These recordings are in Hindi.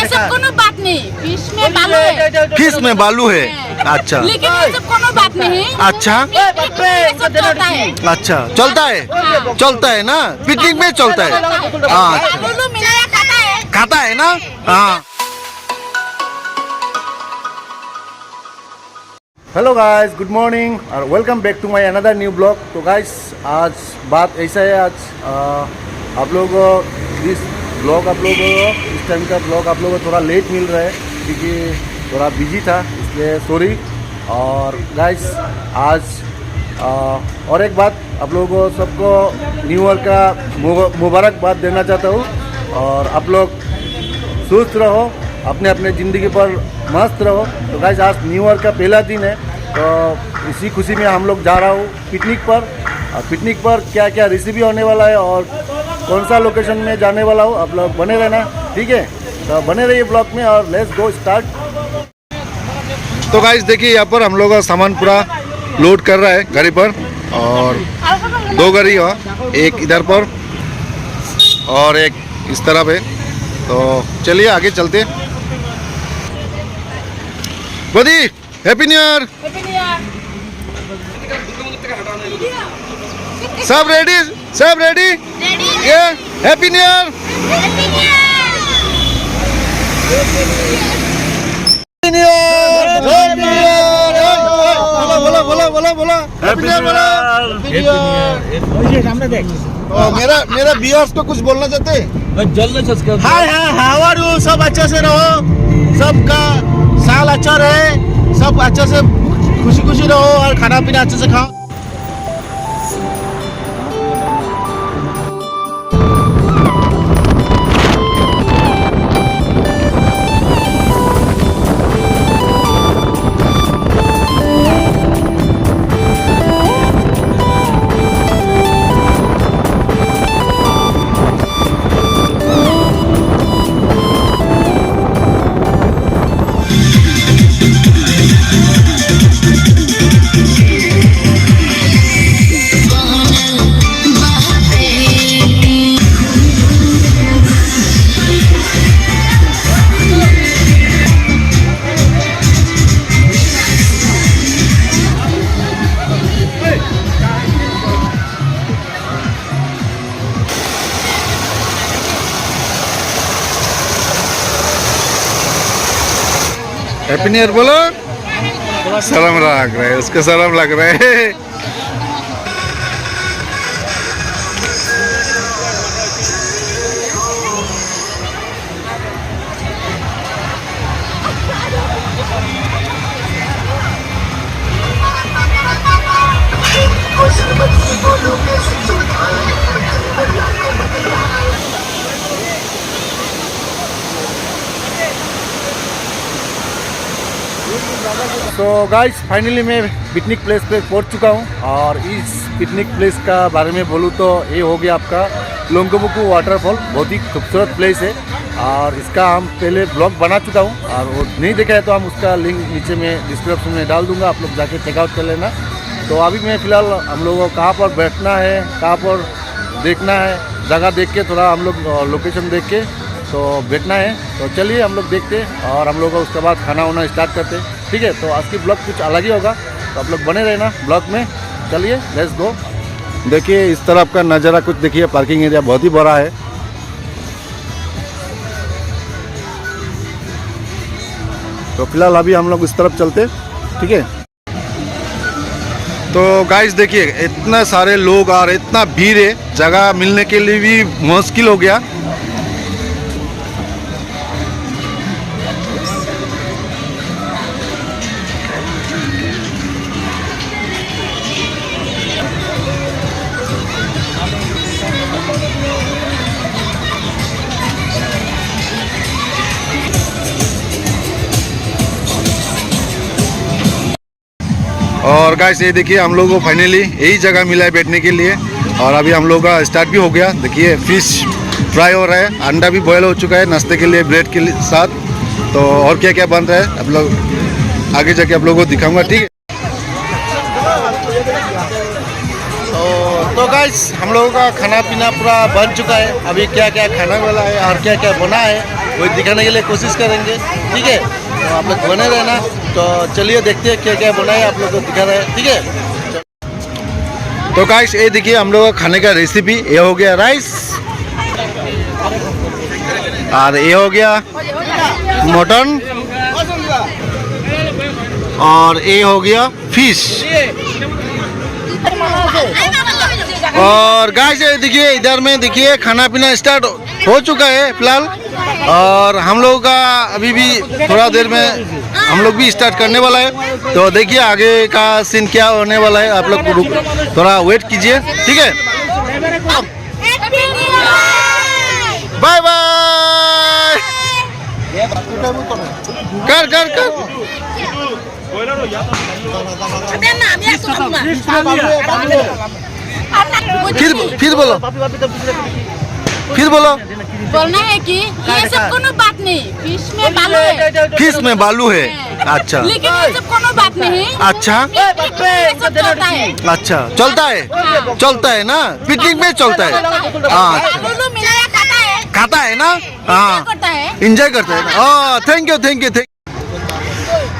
ये सब कोनो बात नहीं, फिश में बालू है। फिश में बालू है, अच्छा। लेकिन ये सब कोनो बात नहीं। अच्छा ये सब चलता है। अच्छा, चलता है, चलता है ना, पिकनिक में चलता है। हाँ, बालू मिलाया खाता है ना। हाँ। हेलो गाइस, गुड मॉर्निंग और welcome back to my another new blog. तो गाइस आज बात ऐसा है, आज आप लोग इस ब्लॉग आप लोग इस टाइम का ब्लॉग आप लोगों को थोड़ा लेट मिल रहा है क्योंकि थोड़ा बिजी था, इसलिए सॉरी। और गाइस आज और एक बात आप लोगों को सबको न्यू ईयर का मुबारकबाद देना चाहता हूँ। और आप लोग सुस्त रहो, अपने अपने ज़िंदगी पर मस्त रहो। तो गाइस आज न्यू ईयर का पहला दिन है, तो इसी खुशी में हम लोग जा रहा हूँ पिकनिक पर। और पिकनिक पर क्या क्या रेसिपी होने वाला है और कौन सा लोकेशन में जाने वाला हूँ, आप लोग बने रहना, ठीक है। तो बने रहिए ब्लॉग में और लेट्स गो स्टार्ट। तो गाइस देखिए यहाँ पर हम लोग का सामान पूरा लोड कर रहा है गाड़ी पर, और दो गाड़ी है, एक इधर पर और एक इस तरफ है। तो चलिए आगे चलते। बदी हैप्पी न्यू ईयर। सब रेडी, सब रेडी, ये हैप्पी न्यू ईयर। बोला बोला बोला बोला हैप्पी न्यू ईयर। सामने देख। मेरा व्यूअर्स को कुछ बोलना चाहते हैं? जल्दी subscribe. Hi hi, how are you? सब अच्छे से रहो, सबका साल अच्छा रहे, सब अच्छे से खुशी खुशी रहो और खाना पीना अच्छे से खाओ। हैप्पी न्यू ईयर बोलो। शर्म लग रहा है उसको, शर्म लग रहा है। तो गाइस फाइनली मैं पिकनिक प्लेस पे पहुंच चुका हूं, और इस पिकनिक प्लेस का बारे में बोलूँ तो ये हो गया आपका लोंगोबुकु वाटरफॉल। बहुत ही खूबसूरत प्लेस है और इसका हम पहले ब्लॉग बना चुका हूं, और वो नहीं देखा है तो हम उसका लिंक नीचे में डिस्क्रिप्शन में डाल दूंगा, आप लोग जाके चेकआउट कर लेना। तो अभी मैं फ़िलहाल हम लोगों को कहाँ पर बैठना है, कहाँ पर देखना है, जगह देख के थोड़ा हम लोग लोकेशन देख के तो बैठना है। तो चलिए हम लोग देखते हैं और हम लोग उसके बाद खाना वाना स्टार्ट करते हैं, ठीक है। तो आज की ब्लॉग कुछ अलग ही होगा, तो आप लोग बने रहना ब्लॉग में। चलिए लेट्स गो। देखिए इस तरफ का नज़ारा कुछ देखिए, पार्किंग एरिया बहुत ही बड़ा है। तो फिलहाल अभी हम लोग इस तरफ चलते, ठीक है। तो गाइस देखिए इतना सारे लोग और इतना भीड़ है, जगह मिलने के लिए भी मुश्किल हो गया। और गाइस ये देखिए हम लोगों को फाइनली यही जगह मिला है बैठने के लिए, और अभी हम लोग का स्टार्ट भी हो गया। देखिए फिश फ्राई हो रहा है, अंडा भी बॉयल हो चुका है नाश्ते के लिए ब्रेड के साथ। तो और क्या क्या बन रहा है आप लोग आगे जाके आप लोगों को दिखाऊंगा, ठीक है। तो तो गाइस हम लोगों का खाना पीना पूरा बन चुका है। अभी क्या क्या खाने वाला है और क्या क्या बना है वही दिखाने के लिए कोशिश करेंगे, ठीक है। तो आप लोग बने रहना। तो चलिए देखते हैं क्या क्या बना है, आप लोग को दिखा रहे हैं, ठीक है। तो गाइस ये देखिए हम लोग का खाने का रेसिपी, ये हो गया राइस और ये हो गया मटन और ये हो गया फिश। और गाइस ये देखिए इधर में देखिए खाना पीना स्टार्ट हो चुका है फिलहाल, और हम लोगों का अभी भी थोड़ा देर में हम लोग भी स्टार्ट करने वाला है। तो देखिए आगे का सीन क्या होने वाला है, आप लोग थोड़ा वेट कीजिए, ठीक है। Bye bye. कर कर कर फिर बोलो, फिर बोलो। बोलना है कि ये सब कोनो बात नहीं, फिश में बालू है। फिश में बालू है, अच्छा। लेकिन ये सब कोनो बात नहीं। अच्छा ये सब चलता है। अच्छा चलता है, चलता है ना, पिकनिक में चलता है। हाँ बालू मिलाया खाता है ना, हाँ करता है। एंजॉय करता है ना। Thank you thank you thank.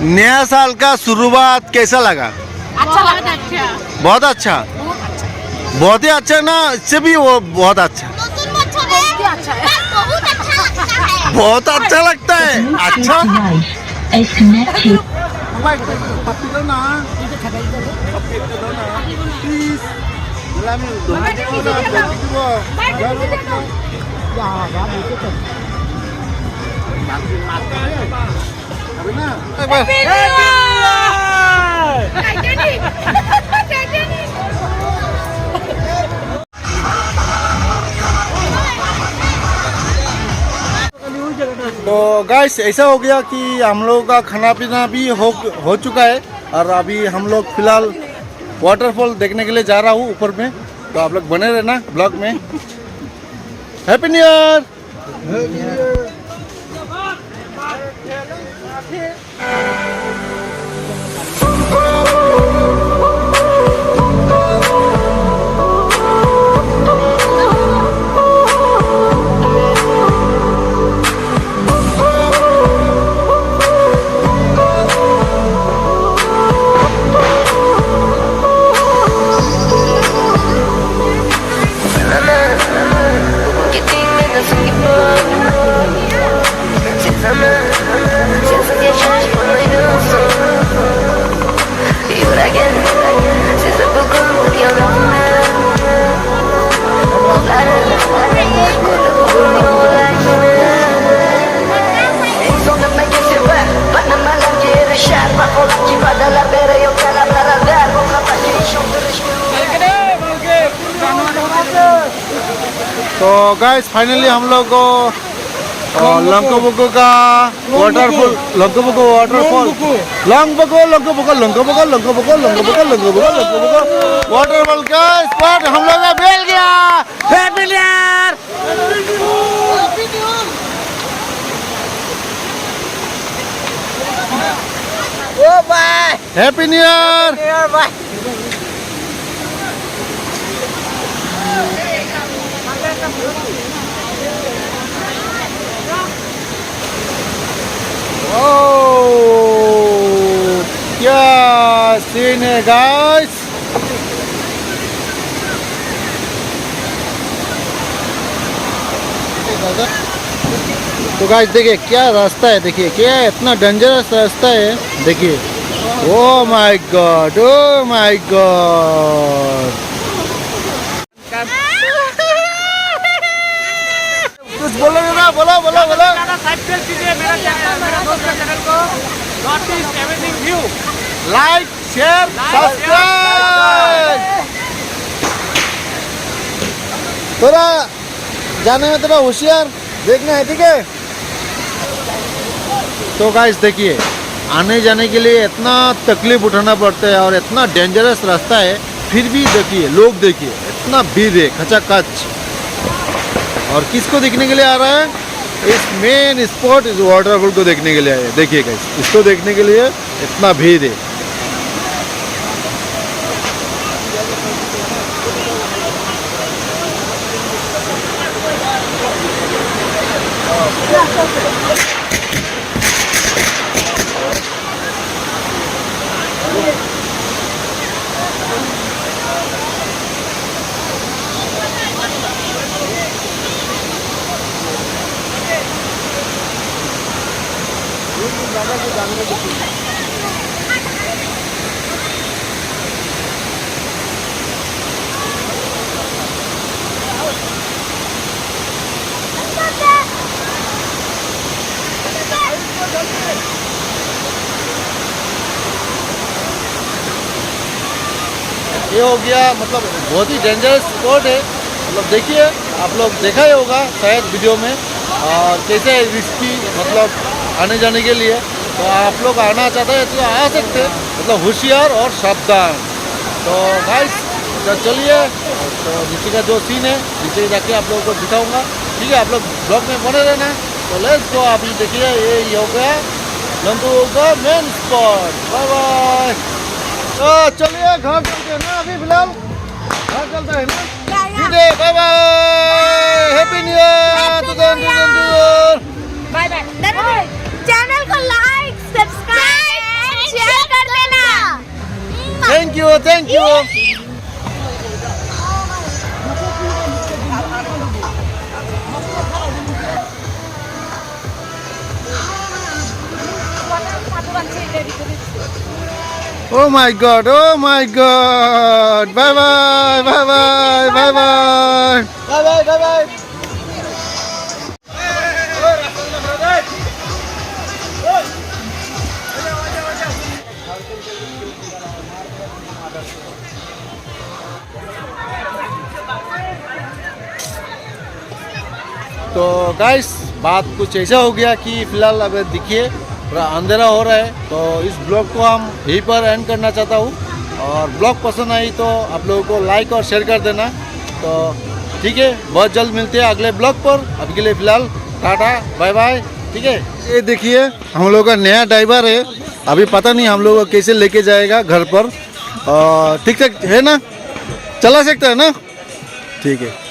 नया साल का शुरुआत कैसा लगा? अच्छा लगा, अच्छा बहुत अच्छा, बहुत ही अच्छा ना, इससे भी वो बहुत अच्छा, बहुत अच्छा लगता है। अच्छा is connected. तो गाइस ऐसा हो गया कि हम लोगों का खाना पीना भी हो चुका है, और अभी हम लोग फिलहाल वाटरफॉल देखने के लिए जा रहा हूँ ऊपर में। तो आप लोग बने रहना ब्लॉग में। Happy new year. तो गाइस फाइनली हम लोग को लंकोबुको का वाटरफॉल, लंकोबुको वाटरफॉल, वाटरफॉल का स्पॉट हम लोग का मिल गया। Happy new year. Oh bye, happy new year bye. क्या सीन है गाइस। तो गाइस देखिए क्या रास्ता है, देखिए क्या इतना डेंजरस रास्ता है, देखिए। Oh my God, oh my God. कुछ बोलो ना, बोलो बोलो बोलो। Like share subscribe. थोड़ा जाने में थोड़ा होशियार देखना है, ठीक है। तो गाइस देखिए आने जाने के लिए इतना तकलीफ उठाना पड़ता है और इतना डेंजरस रास्ता है, फिर भी देखिए लोग, देखिए इतना भीड़ है खचाखच। और किसको देखने के लिए आ रहा है? इस मेन स्पॉट इस वाटरफॉल को देखने के लिए आए। देखिए गाइस इसको देखने के लिए इतना भीड़ है। ये हो गया, मतलब बहुत ही डेंजरस स्पॉट है। मतलब देखिए, आप लोग देखा ही होगा शायद वीडियो में, और कैसे रिस्की मतलब आने जाने के लिए। तो आप लोग आना चाहते हैं तो आ सकते हैं, मतलब होशियार और सावधान। तो गाइस चलिए, तो नीचे का जो सीन है नीचे जाके आप लोगों को दिखाऊंगा, ठीक है? आप लोग ब्लॉग में बने रहना। तो लेट्स गो। अभी देखिए ये हो गया लंगोबू का मेन स्पॉट। Bye bye. तो चलिए घर चलते हैं ना, अभी फिलहाल घर चलते हैं ना। ठीक है, bye bye, happy new year 2022। Bye bye. Channel को लाइक, सब्सक्राइब, शेयर कर देना। Thank you, thank you. Oh my God, oh my God. Bye bye, bye bye, bye bye. Bye bye, bye bye. तो गाइस बात कुछ ऐसा हो गया कि फिलहाल अब देखिए पूरा अंधेरा हो रहा है। तो इस ब्लॉग को हम यहीं पर एंड करना चाहता हूँ, और ब्लॉग पसंद आई तो आप लोगों को लाइक और शेयर कर देना। तो ठीक है, बहुत जल्द मिलते हैं अगले ब्लॉग पर। अभी के लिए फिलहाल टाटा, बाय बाय, ठीक है? ये देखिए हम लोग का नया ड्राइवर है, अभी पता नहीं हम लोग को कैसे लेके जाएगा घर पर। ठीक ठाक है ना, चला सकता है ना? ठीक है।